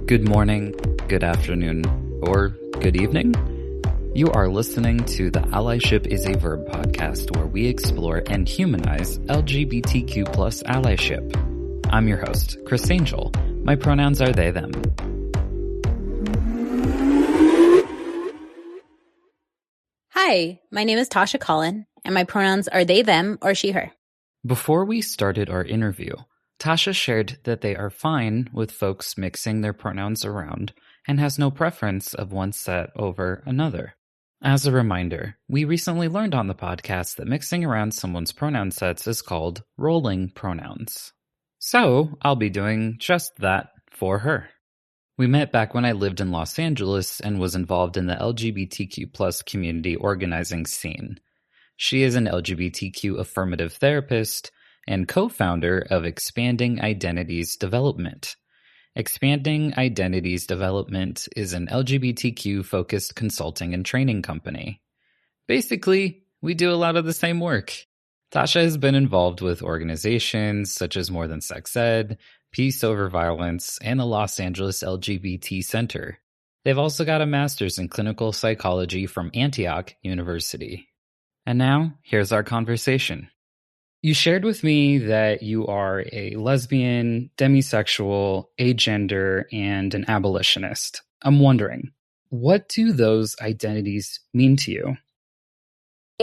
Good morning, good afternoon, or good evening. You are listening to the Allyship is a Verb podcast where we explore and humanize LGBTQ plus allyship. I'm your host, Chris Angel. My pronouns are they, them. Hi, my name is Tasha Colin, and my pronouns are they, them, or she, her. Before we started our interview, Tasha shared that they are fine with folks mixing their pronouns around and has no preference of one set over another. As a reminder, we recently learned on the podcast that mixing around someone's pronoun sets is called rolling pronouns. So, I'll be doing just that for her. We met back when I lived in Los Angeles and was involved in the LGBTQ plus community organizing scene. She is an LGBTQ affirmative therapist and co-founder of Expanding Identities Development. Expanding Identities Development is an LGBTQ-focused consulting and training company. Basically, we do a lot of the same work. Tasha has been involved with organizations such as More Than Sex Ed, Peace Over Violence, and the Los Angeles LGBT Center. They've also got a master's in clinical psychology from Antioch University. And now, here's our conversation. You shared with me that you are a lesbian, demisexual, agender, and an abolitionist. I'm wondering, what do those identities mean to you?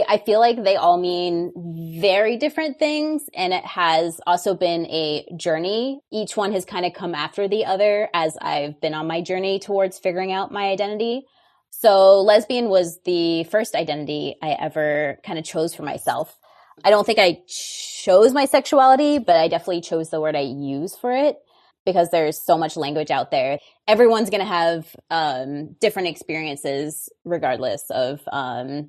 I feel like they all mean very different things, and it has also been a journey. Each one has kind of come after the other as I've been on my journey towards figuring out my identity. So lesbian was the first identity I ever kind of chose for myself. I don't think I chose my sexuality, but I definitely chose the word I use for it because there's so much language out there. Everyone's going to have different experiences regardless of, I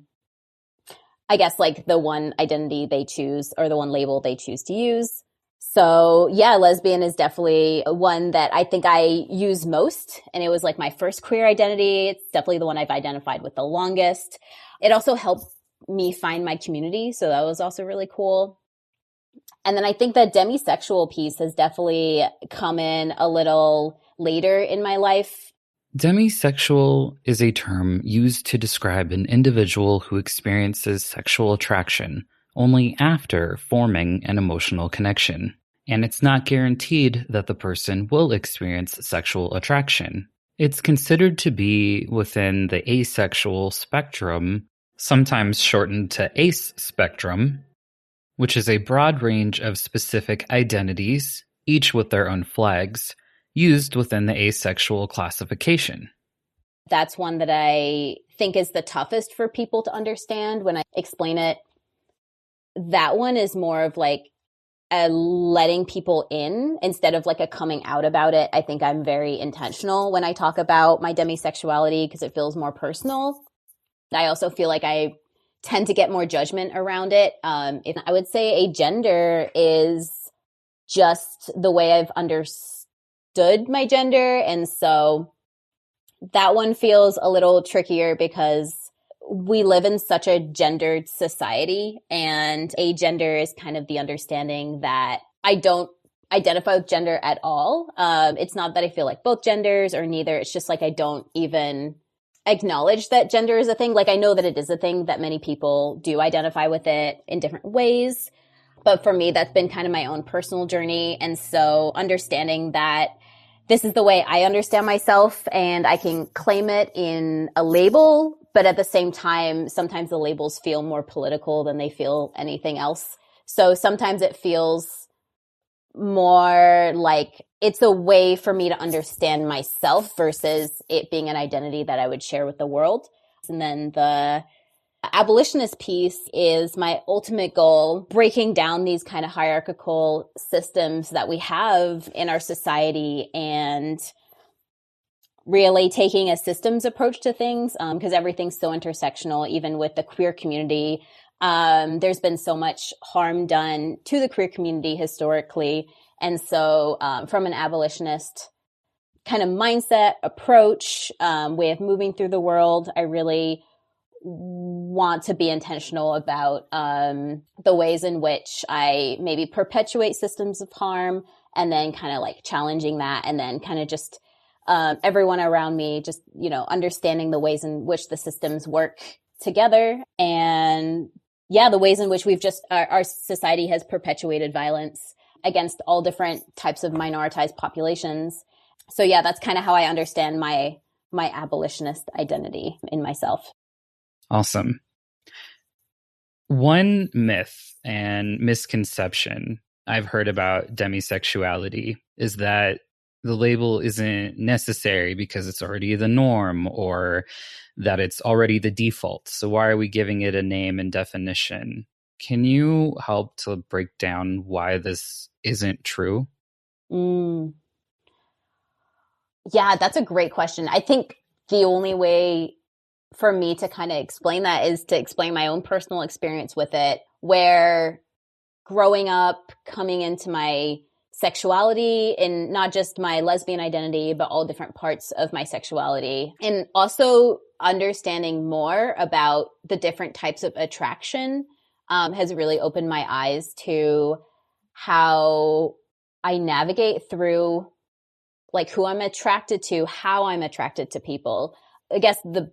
guess, like the one identity they choose or the one label they choose to use. So yeah, lesbian is definitely one that I think I use most. And it was like my first queer identity. It's definitely the one I've identified with the longest. It also helped me find my community. So that was also really cool. And then I think the demisexual piece has definitely come in a little later in my life. Demisexual is a term used to describe an individual who experiences sexual attraction only after forming an emotional connection. And it's not guaranteed that the person will experience sexual attraction. It's considered to be within the asexual spectrum, sometimes shortened to ACE spectrum, which is a broad range of specific identities, each with their own flags, used within the asexual classification. That's one that I think is the toughest for people to understand when I explain it. That one is more of like a letting people in instead of like a coming out about it. I think I'm very intentional when I talk about my demisexuality because it feels more personal. I also feel like I tend to get more judgment around it. If I would say agender is just the way I've understood my gender. And so that one feels a little trickier because we live in such a gendered society, and agender is kind of the understanding that I don't identify with gender at all. It's not that I feel like both genders or neither. It's just like I don't even acknowledge that gender is a thing. Like I know that it is a thing, that many people do identify with it in different ways. But for me, that's been kind of my own personal journey. And so understanding that this is the way I understand myself and I can claim it in a label, but at the same time, sometimes the labels feel more political than they feel anything else. So sometimes it feels more like it's a way for me to understand myself versus it being an identity that I would share with the world. And then the abolitionist piece is my ultimate goal, breaking down these kind of hierarchical systems that we have in our society and really taking a systems approach to things, because everything's so intersectional, even with the queer community. There's been so much harm done to the queer community historically. And so from an abolitionist kind of mindset, approach, way of moving through the world, I really want to be intentional about the ways in which I maybe perpetuate systems of harm and then kind of like challenging that and then kind of just everyone around me, just, understanding the ways in which the systems work together. And yeah, the ways in which our society has perpetuated violence against all different types of minoritized populations. So yeah, that's kind of how I understand my abolitionist identity in myself. Awesome. One myth and misconception I've heard about demisexuality is that the label isn't necessary because it's already the norm, or that it's already the default. So why are we giving it a name and definition? Can you help to break down why this isn't true? Yeah, that's a great question. I think the only way for me to kind of explain that is to explain my own personal experience with it, where growing up, coming into my sexuality, and not just my lesbian identity, but all different parts of my sexuality, and also understanding more about the different types of attraction has really opened my eyes to how I navigate through like who I'm attracted to, how I'm attracted to people. I guess the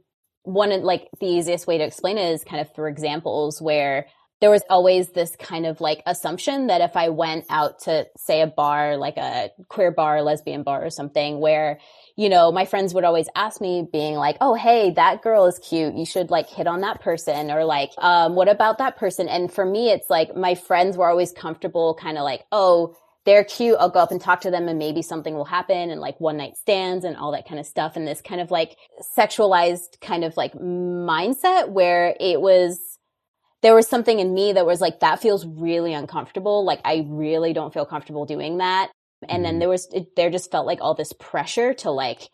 easiest way to explain it is kind of through examples where there was always this kind of like assumption that if I went out to, say, a bar, like a queer bar, lesbian bar or something, where, my friends would always ask me, being like, oh, hey, that girl is cute. You should like hit on that person, or like, what about that person? And for me, it's like my friends were always comfortable kind of like, oh, they're cute. I'll go up and talk to them and maybe something will happen, and like one night stands and all that kind of stuff. And this kind of like sexualized kind of like mindset where there was something in me that was like, that feels really uncomfortable. Like I really don't feel comfortable doing that. And then there just felt like all this pressure to like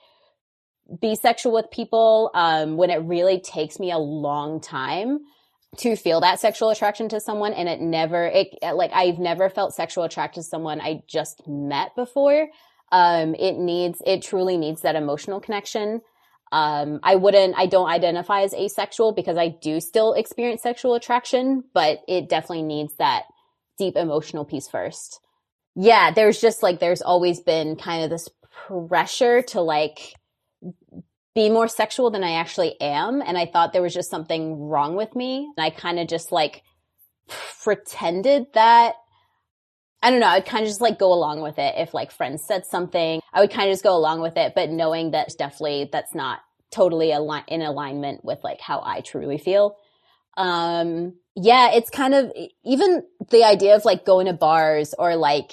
be sexual with people, when it really takes me a long time to feel that sexual attraction to someone. And I've never felt sexual attraction to someone I just met before. It truly needs that emotional connection. I don't identify as asexual because I do still experience sexual attraction, but it definitely needs that deep emotional piece first. Yeah, there's always been kind of this pressure to like be more sexual than I actually am. And I thought there was just something wrong with me. And I kind of just like pretended that, I don't know, I'd kind of just like go along with it. If like friends said something, I would kind of just go along with it, but knowing that that's not totally in alignment with like how I truly feel. Yeah, it's kind of even the idea of like going to bars or like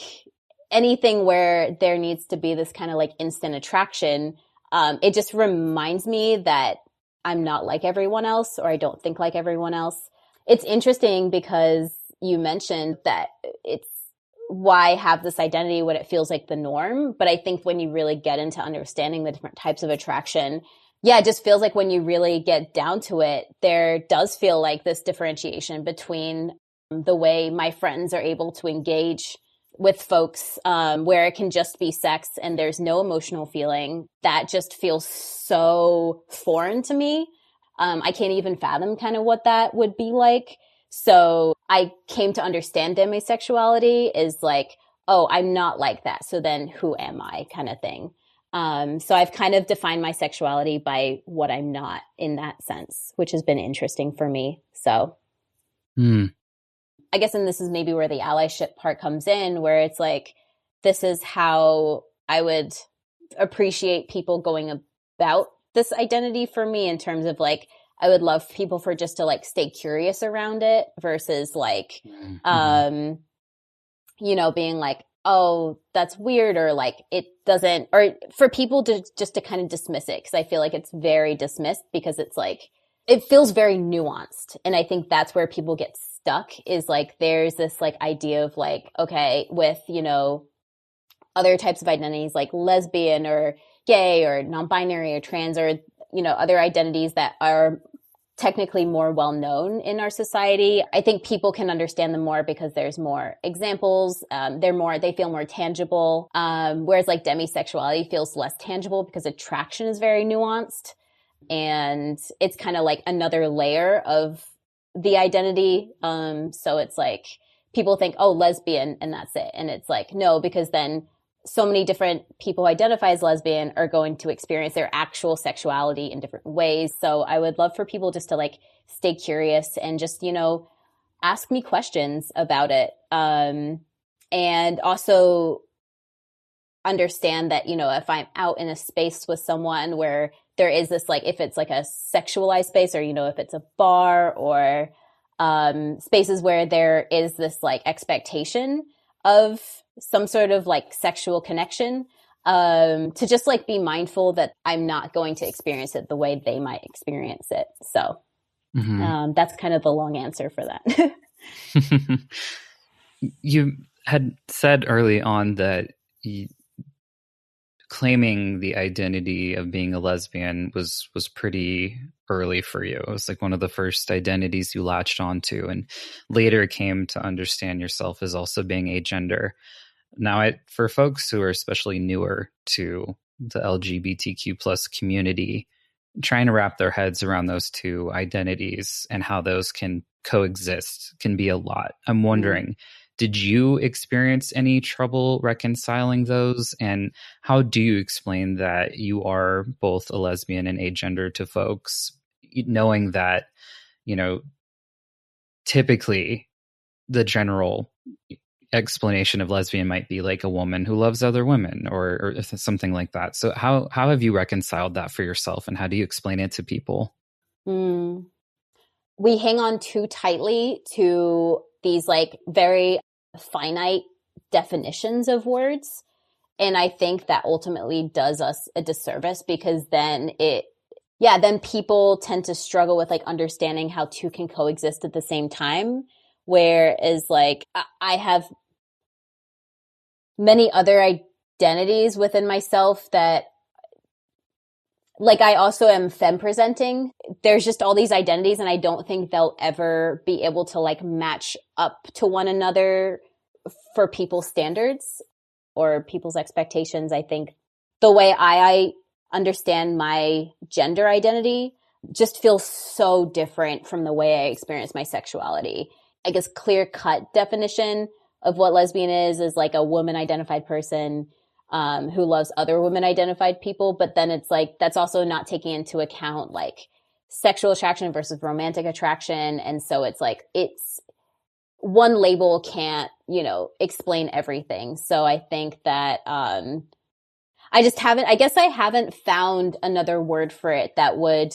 anything where there needs to be this kind of like instant attraction. It just reminds me that I'm not like everyone else, or I don't think like everyone else. It's interesting because you mentioned that it's why have this identity when it feels like the norm. But I think when you really get into understanding the different types of attraction, yeah, it just feels like when you really get down to it, there does feel like this differentiation between the way my friends are able to engage with folks, where it can just be sex and there's no emotional feeling. That just feels so foreign to me. I can't even fathom kind of what that would be like. So I came to understand demisexuality is like, oh, I'm not like that. So then who am I, kind of thing. So I've kind of defined my sexuality by what I'm not in that sense, which has been interesting for me. So I guess, and this is maybe where the allyship part comes in, where it's like, this is how I would appreciate people going about this identity for me, in terms of like, I would love people for just to like stay curious around it versus like, being like, oh, that's weird, or like it doesn't, or for people to just to kind of dismiss it. Cause I feel like it's very dismissed because it's like, it feels very nuanced. And I think that's where people get stuck, is like, there's this like idea of like, okay, with, other types of identities like lesbian or gay or non-binary or trans, or, other identities that are technically more well known in our society. I think people can understand them more because there's more examples. They feel more tangible. Whereas like demisexuality feels less tangible because attraction is very nuanced. And it's kind of like another layer of the identity. So it's like people think, oh, lesbian, and that's it. And it's like, no, because then so many different people who identify as lesbian are going to experience their actual sexuality in different ways. So I would love for people just to like stay curious and just, you know, ask me questions about it. And also understand that, you know, if I'm out in a space with someone where there is this, like, if it's like a sexualized space, or, you know, if it's a bar, or spaces where there is this like expectation of some sort of like sexual connection, to just like be mindful that I'm not going to experience it the way they might experience it. So that's kind of the long answer for that. You had said early on that claiming the identity of being a lesbian was pretty early for you. It was like one of the first identities you latched onto, and later came to understand yourself as also being agender. Now, for folks who are especially newer to the LGBTQ plus community, trying to wrap their heads around those two identities and how those can coexist can be a lot. I'm wondering, did you experience any trouble reconciling those? And how do you explain that you are both a lesbian and agender to folks, knowing that, you know, typically the general explanation of lesbian might be like a woman who loves other women, or something like that. So how have you reconciled that for yourself, and how do you explain it to people? We hang on too tightly to these like very finite definitions of words. And I think that ultimately does us a disservice, because then then people tend to struggle with like understanding how two can coexist at the same time. Whereas like I have many other identities within myself that, like, I also am femme presenting. There's just all these identities, and I don't think they'll ever be able to like match up to one another for people's standards or people's expectations. I think the way I understand my gender identity just feels so different from the way I experience my sexuality. I guess clear-cut definition of what lesbian is like a woman-identified person who loves other women-identified people. But then it's like, that's also not taking into account like sexual attraction versus romantic attraction. And so it's like, it's one label can't, you know, explain everything. So I think that I haven't found another word for it that would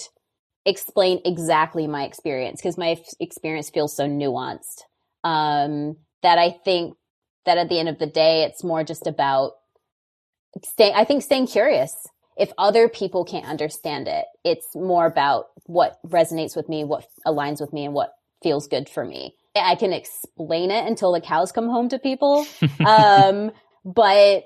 explain exactly my experience, because my experience feels so nuanced, that I think that at the end of the day, it's more just about staying curious. If other people can't understand it, it's more about what resonates with me, what aligns with me, and what feels good for me. I can explain it until the cows come home to people. But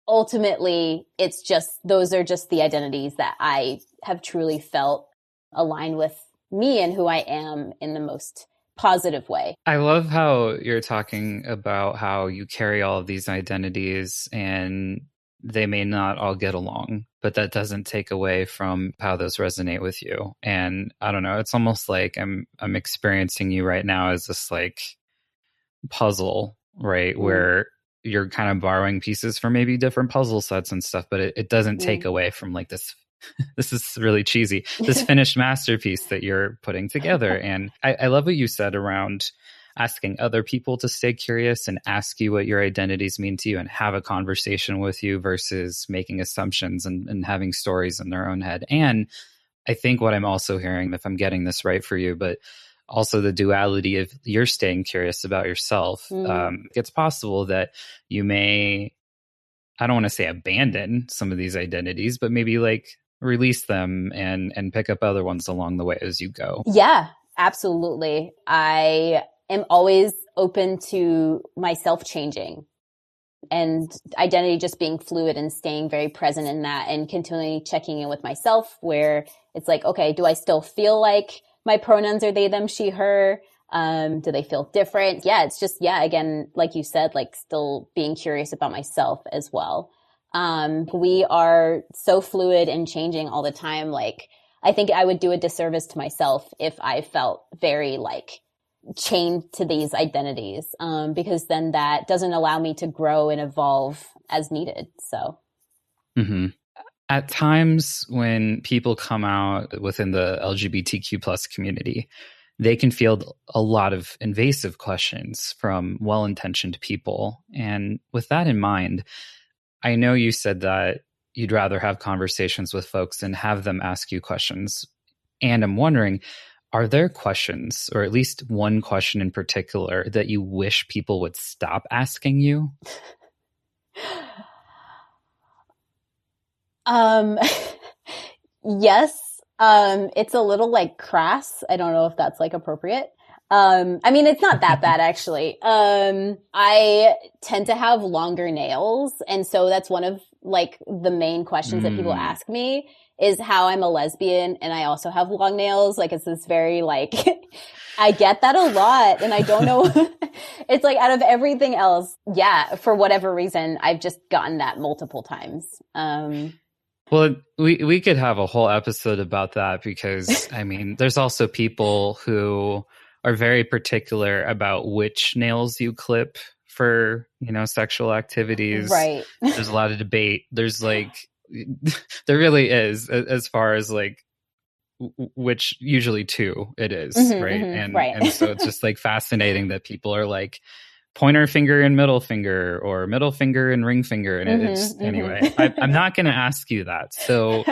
ultimately, it's just, those are just the identities that I have truly felt align with me and who I am in the most positive way. I love how you're talking about how you carry all of these identities and they may not all get along, but that doesn't take away from how those resonate with you. And I don't know, it's almost like I'm experiencing you right now as this like puzzle, right? Where you're kind of borrowing pieces from maybe different puzzle sets and stuff, but it doesn't take away from like this this is really cheesy, this finished masterpiece that you're putting together. And I love what you said around asking other people to stay curious and ask you what your identities mean to you and have a conversation with you versus making assumptions and having stories in their own head. And I think what I'm also hearing, if I'm getting this right for you, but also the duality of you're staying curious about yourself. It's possible that you may, I don't want to say abandon some of these identities, but maybe like release them and pick up other ones along the way as you go. Yeah, absolutely. I am always open to myself changing and identity just being fluid and staying very present in that and continually checking in with myself, where it's like, okay, do I still feel like my pronouns are they, them, she, her? Do they feel different? Yeah, it's just, again, like you said, like still being curious about myself as well. We are so fluid and changing all the time. Like, I think I would do a disservice to myself if I felt very like chained to these identities, because then that doesn't allow me to grow and evolve as needed. So. Mm-hmm. At times when people come out within the LGBTQ plus community, they can field a lot of invasive questions from well-intentioned people. And with that in mind, I know you said that you'd rather have conversations with folks and have them ask you questions. And I'm wondering, are there questions, or at least one question in particular, that you wish people would stop asking you? Yes. It's a little like crass. I don't know if that's like appropriate. I mean, it's not that bad actually. I tend to have longer nails. And so that's one of like the main questions that people ask me is how I'm a lesbian and I also have long nails. Like it's this very like, I get that a lot and I don't know. It's like out of everything else. Yeah. For whatever reason, I've just gotten that multiple times. Well, we could have a whole episode about that because, I mean, there's also people who are very particular about which nails you clip for, sexual activities. Right. There's a lot of debate. There's like, there really is, as far as like, which usually two it is, right? And so it's just like fascinating that people are like, pointer finger and middle finger, or middle finger and ring finger. And anyway, I'm not going to ask you that. So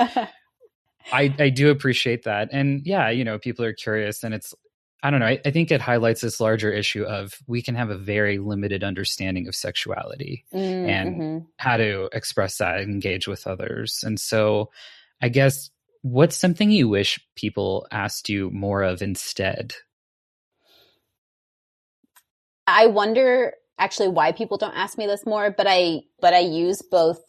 I do appreciate that. And yeah, people are curious, and it's, I don't know. I think it highlights this larger issue of we can have a very limited understanding of sexuality and how to express that and engage with others. And so I guess, what's something you wish people asked you more of instead? I wonder actually why people don't ask me this more, but I use both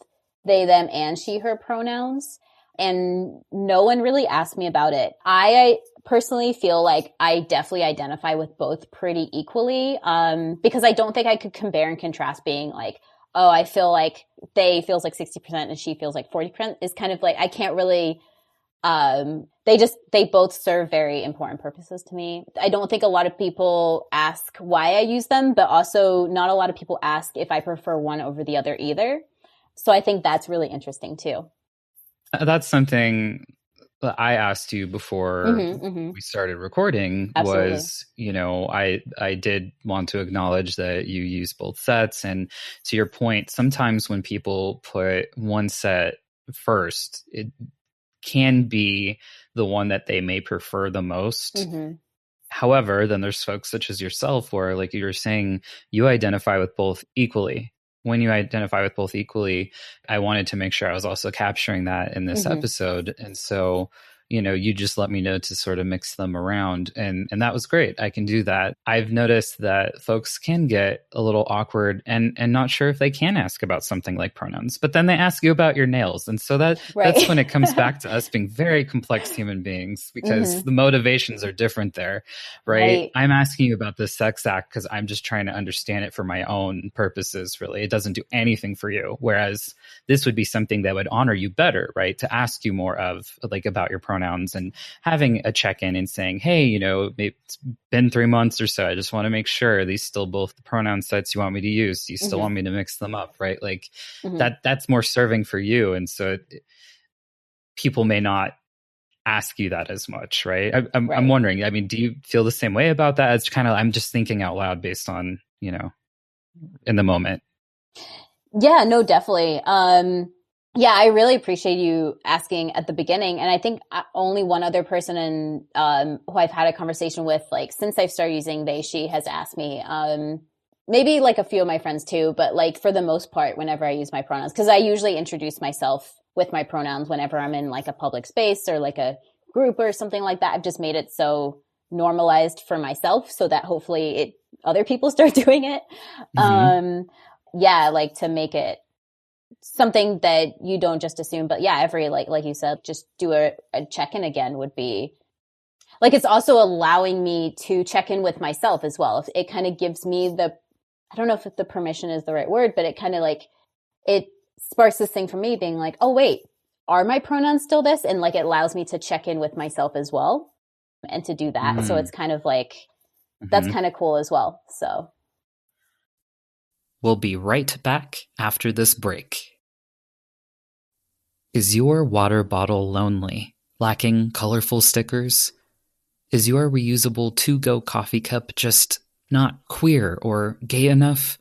they, them, and she, her pronouns, and no one really asked me about it. I personally feel like I definitely identify with both pretty equally, because I don't think I could compare and contrast being like, oh, I feel like they feels like 60% and she feels like 40%. Is kind of like, I can't really, they both serve very important purposes to me. I don't think a lot of people ask why I use them, but also not a lot of people ask if I prefer one over the other either. So I think that's really interesting too. That's something that I asked you before we started recording. Absolutely. Was, I did want to acknowledge that you use both sets. And to your point, sometimes when people put one set first, it can be the one that they may prefer the most. However, then there's folks such as yourself where, like you were saying, you identify with both equally. When you identify with both equally, I wanted to make sure I was also capturing that in this episode. And so, you just let me know to sort of mix them around. And that was great. I can do that. I've noticed that folks can get a little awkward and not sure if they can ask about something like pronouns, but then they ask you about your nails. And so that's when it comes back to us being very complex human beings, because the motivations are different there, right? I'm asking you about the sex act because I'm just trying to understand it for my own purposes, really. It doesn't do anything for you. Whereas this would be something that would honor you better, right? To ask you more of, like, about your pronouns and having a check-in and saying, hey, it's been 3 months or so. I just want to make sure these still both the pronoun sets you want me to use. Do you still want me to mix them up, right? Like that's more serving for you. And so people may not ask you that as much, right? I'm wondering, I mean, do you feel the same way about that? It's kind of, I'm just thinking out loud based on, in the moment. Yeah, no, definitely. Yeah, I really appreciate you asking at the beginning. And I think only one other person who I've had a conversation with, like, since I've started using they, she, has asked me, maybe like a few of my friends too, but like for the most part, whenever I use my pronouns, because I usually introduce myself with my pronouns whenever I'm in like a public space or like a group or something like that. I've just made it so normalized for myself so that hopefully other people start doing it. Yeah, like to make it something that you don't just assume, but yeah, every, like you said, just do a check-in again would be like, it's also allowing me to check in with myself as well. It kind of gives me I don't know if the permission is the right word, but it kind of like, it sparks this thing for me being like, oh wait, are my pronouns still this? And like, it allows me to check in with myself as well and to do that. So it's kind of like, that's kind of cool as well. So we'll be right back after this break. Is your water bottle lonely, lacking colorful stickers? Is your reusable to-go coffee cup just not queer or gay enough?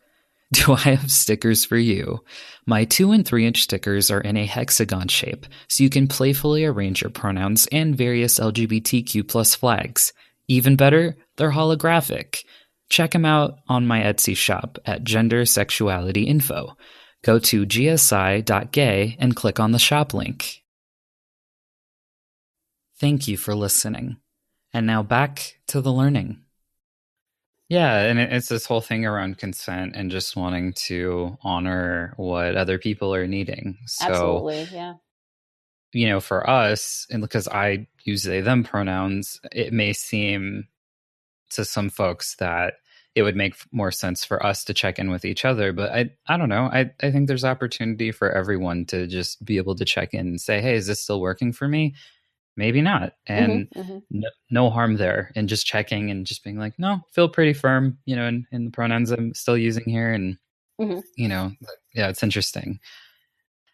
Do I have stickers for you? My 2 and 3-inch stickers are in a hexagon shape, so you can playfully arrange your pronouns and various LGBTQ plus flags. Even better, they're holographic. Check them out on my Etsy shop at Gender Sexuality Info. Go to gsi.gay and click on the shop link. Thank you for listening. And now back to the learning. Yeah, and it's this whole thing around consent and just wanting to honor what other people are needing. So, absolutely, yeah. For us, and because I use they, them pronouns, it may seem to some folks that it would make more sense for us to check in with each other. But I don't know. I think there's opportunity for everyone to just be able to check in and say, hey, is this still working for me? Maybe not. And no harm there. And just checking and just being like, no, feel pretty firm, in the pronouns I'm still using here. And, yeah, it's interesting.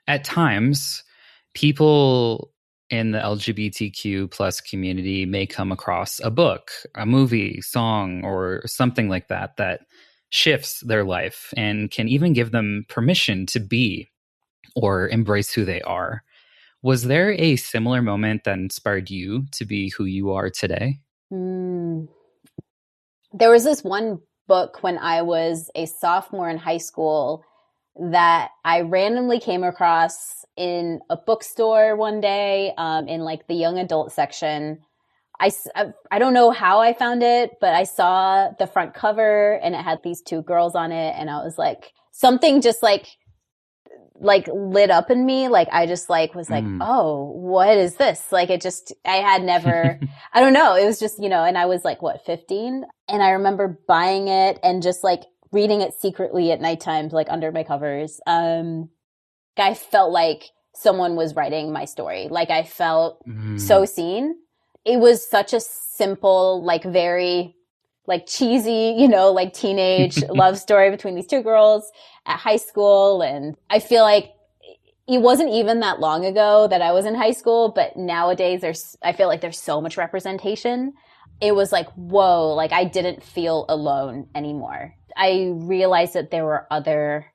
At times, people in the LGBTQ plus community may come across a book, a movie, song, or something like that that shifts their life and can even give them permission to be or embrace who they are. Was there a similar moment that inspired you to be who you are today? There was this one book when I was a sophomore in high school that I randomly came across in a bookstore one day, in like the young adult section. I don't know how I found it, but I saw the front cover and it had these 2 girls on it. And I was like, something just like lit up in me. Like, I just was like, oh, what is this? Like, I had never, I don't know. It was just, and I was like, 15? And I remember buying it and just like reading it secretly at nighttime, like under my covers. I felt like someone was writing my story. Like, I felt so seen. It was such a simple, like very like cheesy, like teenage love story between these 2 girls at high school. And I feel like it wasn't even that long ago that I was in high school, but nowadays I feel like there's so much representation. It was like, whoa, like I didn't feel alone anymore. I realized that there were other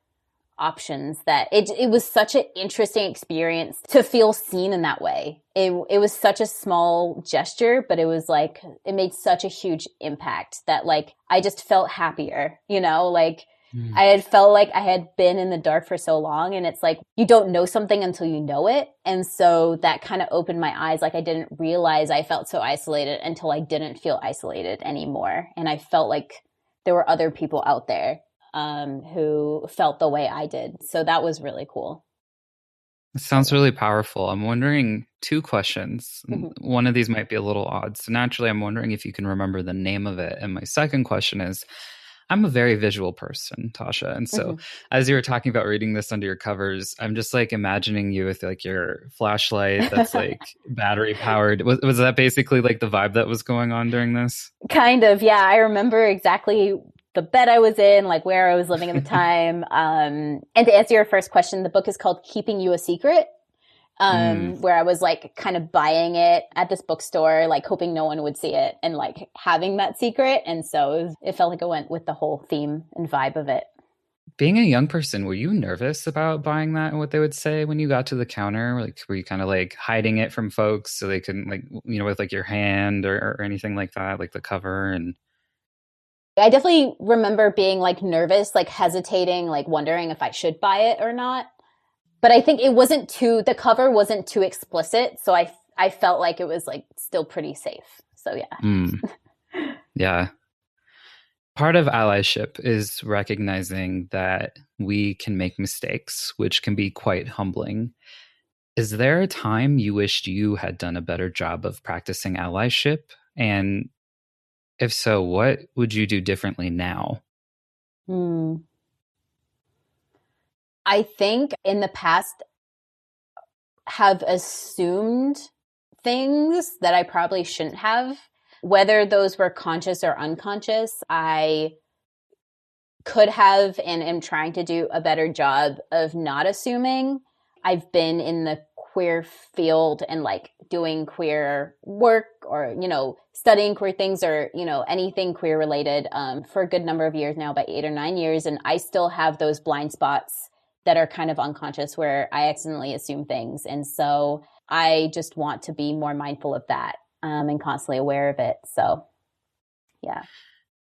options, that it was such an interesting experience to feel seen in that way. It was such a small gesture, but it was like, it made such a huge impact that like, I just felt happier, like I had felt like I had been in the dark for so long, and it's like, you don't know something until you know it. And so that kind of opened my eyes. Like, I didn't realize I felt so isolated until I didn't feel isolated anymore. And I felt like there were other people out there who felt the way I did. So that was really cool. It sounds really powerful. I'm wondering 2 questions. One of these might be a little odd. So naturally, I'm wondering if you can remember the name of it. And my second question is, I'm a very visual person, Tasha. And so as you were talking about reading this under your covers, I'm just like imagining you with like your flashlight that's like battery powered. Was that basically like the vibe that was going on during this? Kind of, yeah. I remember exactly the bed I was in, like where I was living at the time. And to answer your first question, the book is called Keeping You a Secret. Where I was like kind of buying it at this bookstore, like hoping no one would see it and like having that secret. And so it felt like it went with the whole theme and vibe of it. Being a young person, were you nervous about buying that and what they would say when you got to the counter? Like, were you kind of like hiding it from folks so they couldn't like, with like your hand or anything like that, like the cover? And I definitely remember being like nervous, like hesitating, like wondering if I should buy it or not. But I think the cover wasn't too explicit. So I felt like it was like still pretty safe. So yeah. Yeah. Part of allyship is recognizing that we can make mistakes, which can be quite humbling. Is there a time you wished you had done a better job of practicing allyship? And if so, what would you do differently now? I think in the past have assumed things that I probably shouldn't have. Whether those were conscious or unconscious, I could have and am trying to do a better job of not assuming. I've been in the queer field and like doing queer work or, studying queer things or, anything queer related for a good number of years now, about 8 or 9 years. And I still have those blind spots that are kind of unconscious where I accidentally assume things. And so I just want to be more mindful of that and constantly aware of it. So, yeah.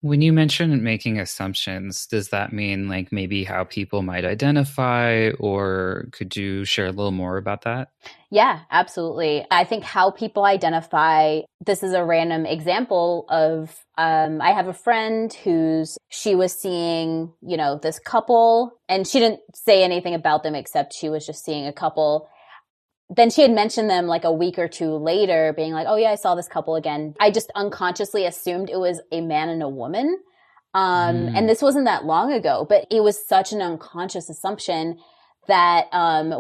When you mention making assumptions, does that mean like maybe how people might identify, or could you share a little more about that? Yeah, absolutely. I think how people identify, this is a random example of, I have a friend she was seeing, this couple, and she didn't say anything about them except she was just seeing a couple. Then she had mentioned them like a week or two later, being like, oh yeah, I saw this couple again. I just unconsciously assumed it was a man and a woman. And this wasn't that long ago, but it was such an unconscious assumption that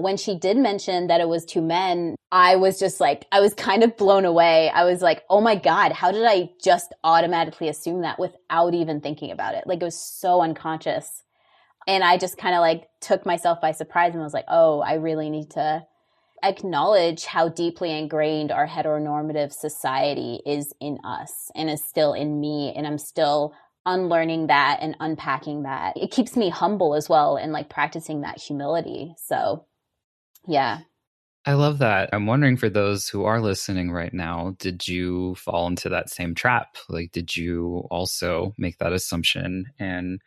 when she did mention that it was two men, I was just like, I was kind of blown away. I was like, oh my God, how did I just automatically assume that without even thinking about it? Like, it was so unconscious. And I just kind of like took myself by surprise and was like, oh, I really need to acknowledge how deeply ingrained our heteronormative society is in us and is still in me. And I'm still unlearning that and unpacking that. It keeps me humble as well and like practicing that humility. So, yeah. I love that. I'm wondering, for those who are listening right now, did you fall into that same trap? Like, did you also make that assumption? And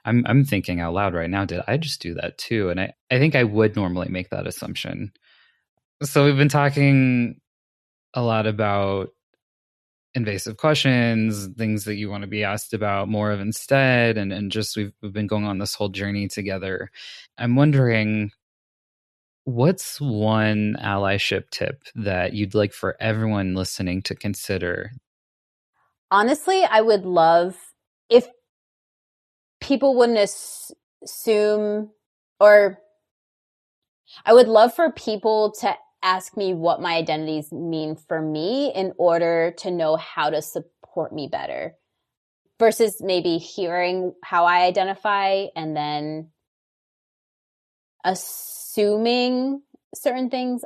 I'm thinking out loud right now, did I just do that too? And I think I would normally make that assumption. So we've been talking a lot about invasive questions, things that you want to be asked about more of instead, and just we've been going on this whole journey together. I'm wondering, what's one allyship tip that you'd like for everyone listening to consider? Honestly, I would love if people wouldn't assume, or I would love for people to ask me what my identities mean for me in order to know how to support me better, versus maybe hearing how I identify and then assuming certain things.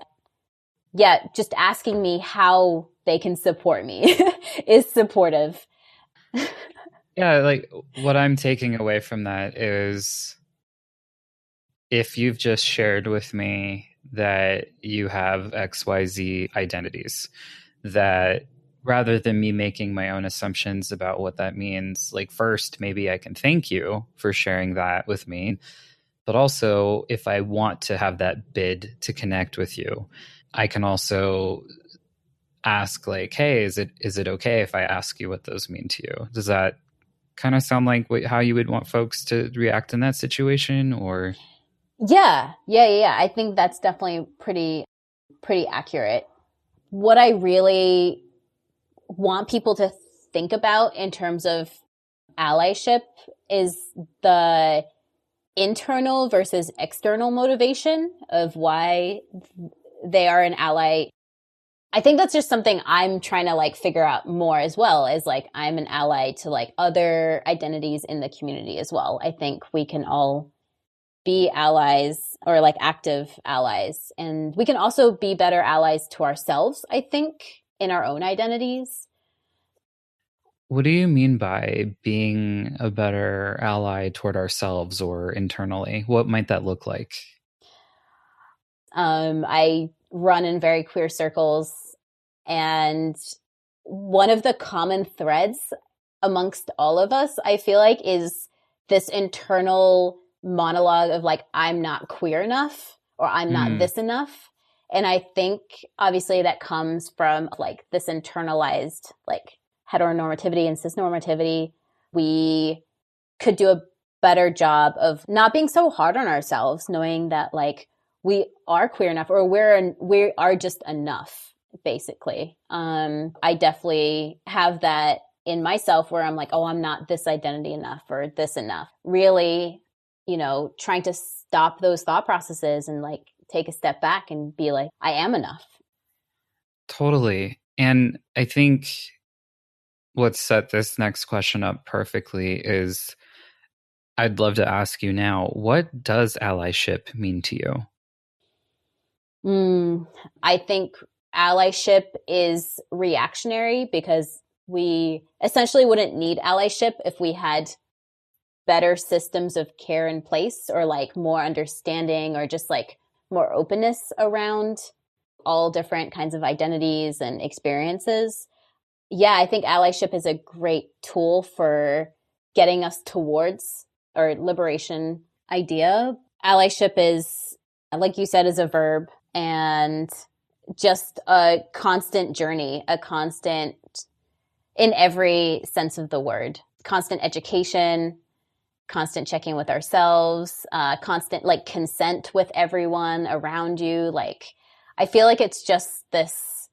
Yeah, just asking me how they can support me is supportive. Yeah, like what I'm taking away from that is, if you've just shared with me that you have XYZ identities, that rather than me making my own assumptions about what that means, like, first, maybe I can thank you for sharing that with me. But also, if I want to have that bid to connect with you, I can also ask, like, hey, is it okay if I ask you what those mean to you? Does that kind of sound like how you would want folks to react in that situation? Or Yeah. I think that's definitely pretty accurate. What I really want people to think about in terms of allyship is the internal versus external motivation of why they are an ally. I think that's just something I'm trying to like figure out more as well, as like I'm an ally to like other identities in the community as well. I think we can all be allies or like active allies, and we can also be better allies to ourselves, I think, in our own identities. what do you mean by being a better ally toward ourselves or internally? What might that look like? I run in very queer circles, and one of the common threads amongst all of us, I feel like, is this internal monologue of like, I'm not queer enough or I'm not this enough. And I think obviously that comes from like this internalized like heteronormativity and cisnormativity. We could do a better job of not being so hard on ourselves, knowing that like we are queer enough, or we are just enough, basically. I definitely have that in myself where I'm like, oh, I'm not this identity enough or this enough. Really, trying to stop those thought processes and like take a step back and be like, I am enough. Totally. And I think what set this next question up perfectly is I'd love to ask you now, what does allyship mean to you? I think allyship is reactionary because we essentially wouldn't need allyship if we had better systems of care in place, or like more understanding, or just like more openness around all different kinds of identities and experiences. Yeah, I think allyship is a great tool for getting us towards our liberation idea. Allyship is, like you said, is a verb, and just a constant journey, a constant, in every sense of the word, constant education, constant checking with ourselves, constant like consent with everyone around you. Like, I feel like it's just this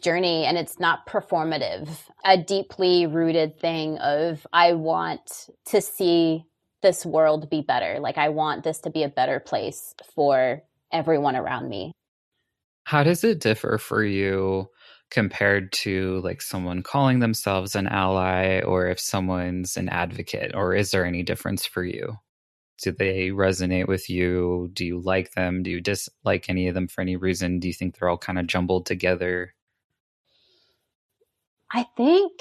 journey, and it's not performative, a deeply rooted thing of, I want to see this world be better. Like, I want this to be a better place for everyone around me. How does it differ for you compared to like someone calling themselves an ally, or if someone's an advocate, or is there any difference for you? Do they resonate with you? Do you like them? Do you dislike any of them for any reason? Do you think they're all kind of jumbled together? I think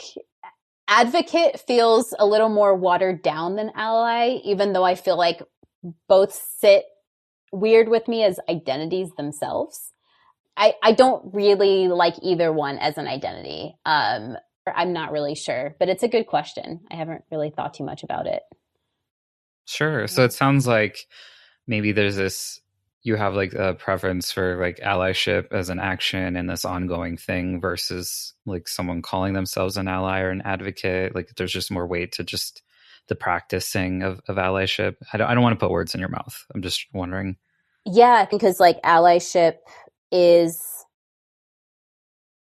advocate feels a little more watered down than ally, even though I feel like both sit weird with me as identities themselves. I don't really like either one as an identity. I'm not really sure, but it's a good question. I haven't really thought too much about it. Sure. So it sounds like maybe you have like a preference for like allyship as an action and this ongoing thing versus like someone calling themselves an ally or an advocate. Like there's just more weight to just the practicing of allyship. I don't want to put words in your mouth. I'm just wondering. Yeah, because like allyship is,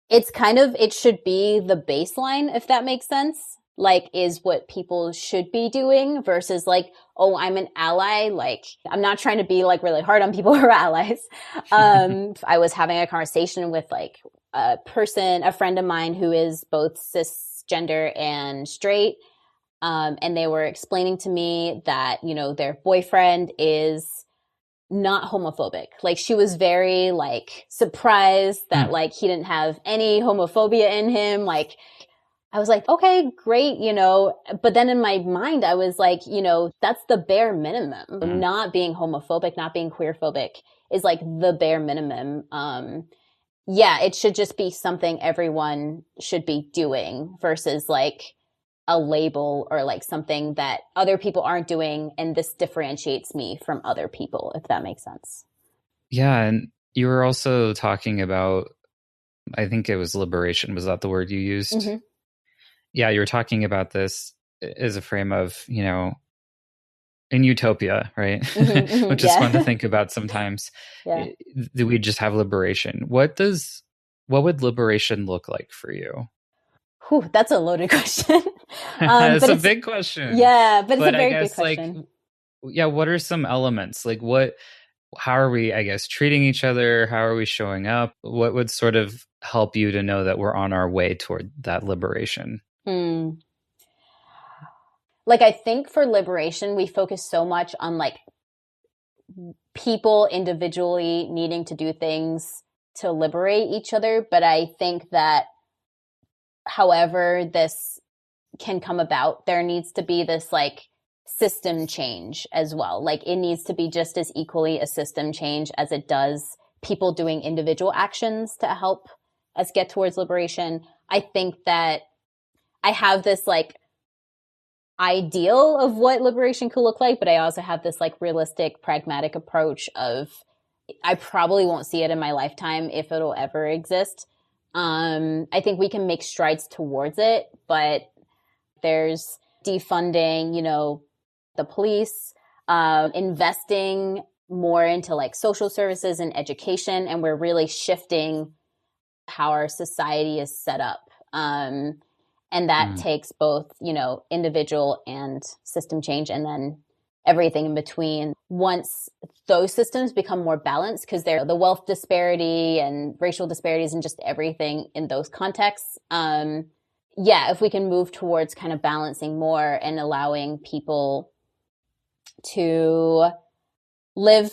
it's kind of, it should be the baseline, if that makes sense. Like, is what people should be doing versus like, oh, I'm an ally. Like, I'm not trying to be like really hard on people who are allies. I was having a conversation with like a friend of mine who is both cisgender and straight. And they were explaining to me that, their boyfriend is not homophobic. Like, she was very like surprised that like he didn't have any homophobia in him. Like, I was like, okay, great, but then in my mind, I was like, that's the bare minimum. Not being homophobic, not being queerphobic is like the bare minimum. Yeah, it should just be something everyone should be doing versus like a label or like something that other people aren't doing. And this differentiates me from other people, if that makes sense. Yeah. And you were also talking about, I think it was liberation. Was that the word you used? Mm-hmm. Yeah. You were talking about this as a frame of, in utopia, right? Mm-hmm, mm-hmm, Which is fun to think about sometimes. Yeah. Do we just have liberation? What would liberation look like for you? Whew, that's a loaded question. It's But a big question. Yeah, but it's But a I very good guess question. yeah, what are some elements? Like how are we, I guess, treating each other? How are we showing up? What would sort of help you to know that we're on our way toward that liberation? Like, I think for liberation, we focus so much on like people individually needing to do things to liberate each other. But I think that however this can come about, there needs to be this like system change as well. Like, it needs to be just as equally a system change as it does people doing individual actions to help us get towards liberation. I think that I have this like ideal of what liberation could look like, but I also have this like realistic, pragmatic approach of, I probably won't see it in my lifetime if it'll ever exist. I think we can make strides towards it, but there's defunding, the police, investing more into like social services and education, and we're really shifting how our society is set up. And that takes both, individual and system change, and then everything in between. Once those systems become more balanced, because they're the wealth disparity and racial disparities and just everything in those contexts, yeah, if we can move towards kind of balancing more and allowing people to live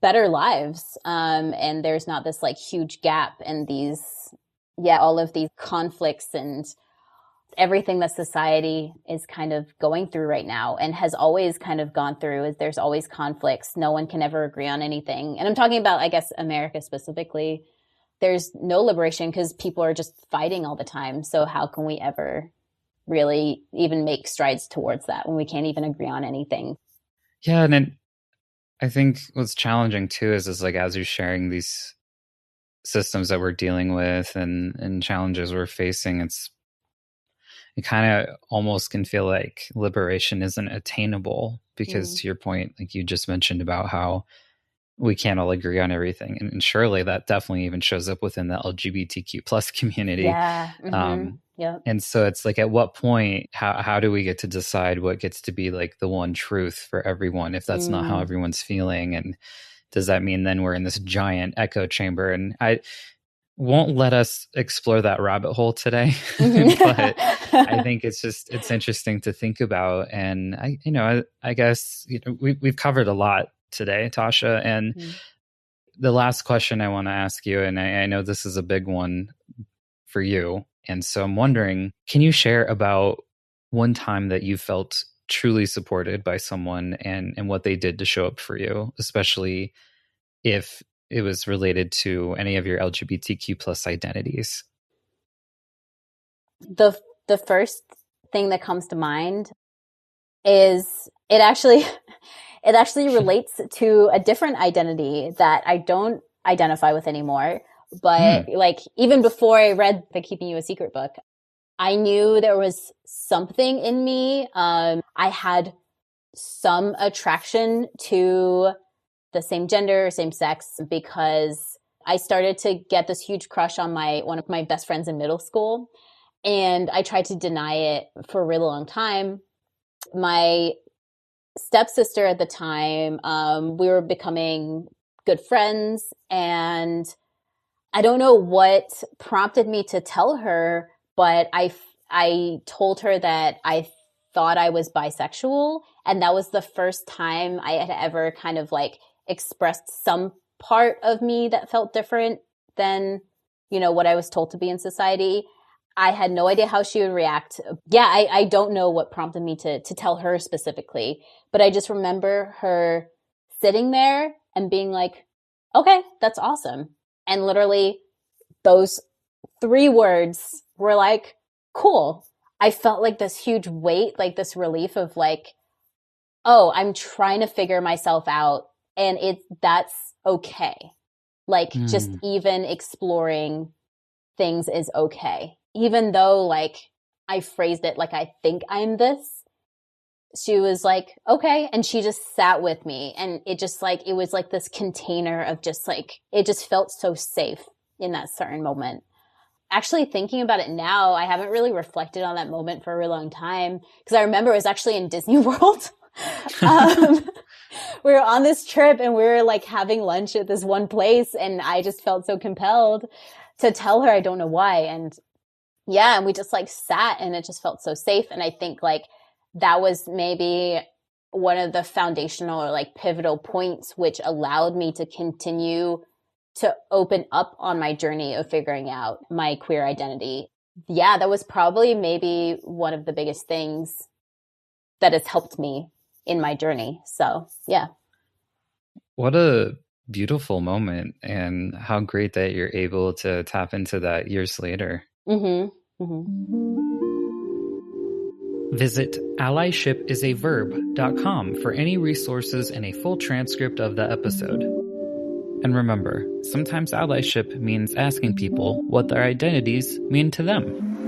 better lives, and there's not this like huge gap and these, all of these conflicts and everything that society is kind of going through right now and has always kind of gone through. Is there's always conflicts. No one can ever agree on anything. And I'm talking about, I guess, America specifically. There's no liberation because people are just fighting all the time. So how can we ever really even make strides towards that when we can't even agree on anything? Yeah, and then I think what's challenging too is like as you're sharing these systems that we're dealing with and challenges we're facing, it kind of almost can feel like liberation isn't attainable because to your point, like you just mentioned about how we can't all agree on everything. And surely that definitely even shows up within the LGBTQ plus community. Yeah. Mm-hmm. Yep. And so it's like, at what point, how do we get to decide what gets to be like the one truth for everyone if that's not how everyone's feeling? And does that mean then we're in this giant echo chamber? And I won't let us explore that rabbit hole today, but I think it's interesting to think about. And I guess we've covered a lot today, Tasha. And the last question I want to ask you, and I know this is a big one for you, and so I'm wondering, can you share about one time that you felt truly supported by someone and what they did to show up for you, especially if it was related to any of your LGBTQ plus identities? The first thing that comes to mind is it actually relates to a different identity that I don't identify with anymore. But like even before I read the Keeping You a Secret book, I knew there was something in me. I had some attraction to the same gender, same sex, because I started to get this huge crush on one of my best friends in middle school. And I tried to deny it for a really long time. My stepsister at the time, we were becoming good friends, and I don't know what prompted me to tell her, but I told her that I thought I was bisexual, and that was the first time I had ever kind of like expressed some part of me that felt different than, what I was told to be in society. I had no idea how she would react. Yeah, I don't know what prompted me to tell her specifically, but I just remember her sitting there and being like, okay, that's awesome. And literally those 3 words were like, cool. I felt like this huge weight, like this relief of like, oh, I'm trying to figure myself out, and that's okay. Like just even exploring things is okay. Even though like I phrased it like I think I'm this, she was like, okay. And she just sat with me, and it just like, it was like this container of just like, it just felt so safe in that certain moment. Actually thinking about it now, I haven't really reflected on that moment for a really long time, because I remember it was actually in Disney World. We were on this trip and we were like having lunch at this one place, and I just felt so compelled to tell her. I don't know why. And yeah, and we just like sat, and it just felt so safe. And I think like that was maybe one of the foundational or like pivotal points which allowed me to continue to open up on my journey of figuring out my queer identity. Yeah, that was probably maybe one of the biggest things that has helped me in my journey. So, yeah. What a beautiful moment, and how great that you're able to tap into that years later. Visit allyship.com for any resources and a full transcript of the episode. And remember, sometimes allyship means asking people what their identities mean to them.